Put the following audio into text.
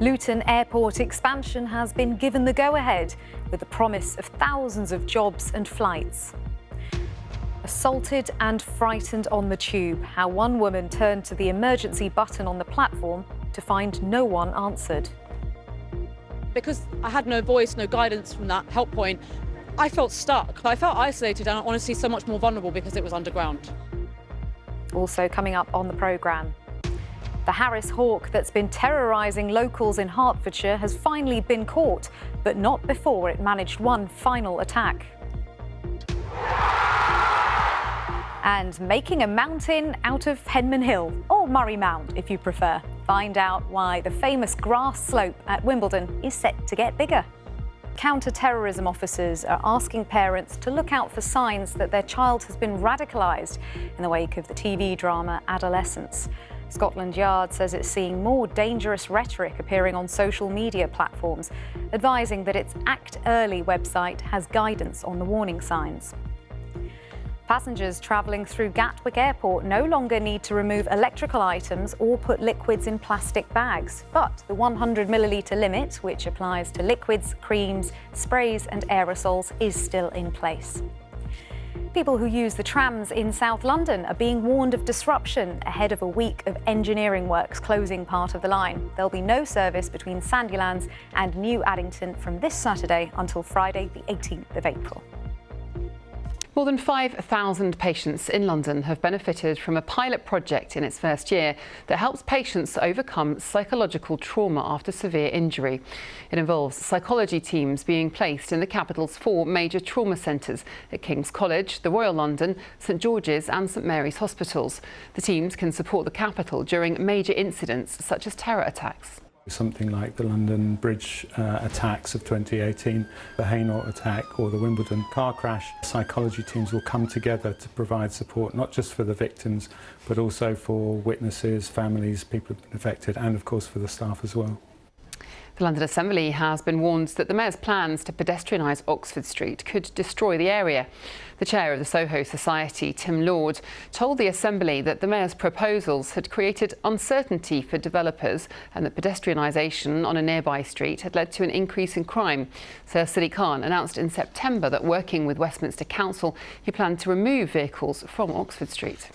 Luton Airport expansion has been given the go-ahead, with the promise of thousands of jobs and flights. Assaulted and frightened on the tube, how one woman turned to the emergency button on the platform to find no one answered. Because I had no voice, no guidance from that help point, I felt stuck. I felt isolated, and I want to see so much more vulnerable because it was underground. Also coming up on the programme, the Harris hawk that's been terrorising locals in Hertfordshire has finally been caught, but not before it managed one final attack. And making a mountain out of Henman Hill, or Murray Mount if you prefer. Find out why the famous grass slope at Wimbledon is set to get bigger. Counter-terrorism officers are asking parents to look out for signs that their child has been radicalised in the wake of the TV drama Adolescence. Scotland Yard says it's seeing more dangerous rhetoric appearing on social media platforms, advising that its Act Early website has guidance on the warning signs. Passengers travelling through Gatwick Airport no longer need to remove electrical items or put liquids in plastic bags. But the 100 millilitre limit, which applies to liquids, creams, sprays and aerosols, is still in place. People who use the trams in South London are being warned of disruption ahead of a week of engineering works closing part of the line. There'll be no service between Sandilands and New Addington from this Saturday until Friday, the 18th of April. More than 5,000 patients in London have benefited from a pilot project in its first year that helps patients overcome psychological trauma after severe injury. It involves psychology teams being placed in the capital's 4 major trauma centres at King's College, the Royal London, St George's and St Mary's hospitals. The teams can support the capital during major incidents such as terror attacks. Something like the London Bridge attacks of 2018, the Hainault attack or the Wimbledon car crash. Psychology teams will come together to provide support not just for the victims but also for witnesses, families, people who've been affected and of course for the staff as well. The London Assembly has been warned that the Mayor's plans to pedestrianise Oxford Street could destroy the area. The chair of the Soho Society, Tim Lord, told the Assembly that the Mayor's proposals had created uncertainty for developers and that pedestrianisation on a nearby street had led to an increase in crime. Sir Sadiq Khan announced in September that working with Westminster Council, he planned to remove vehicles from Oxford Street.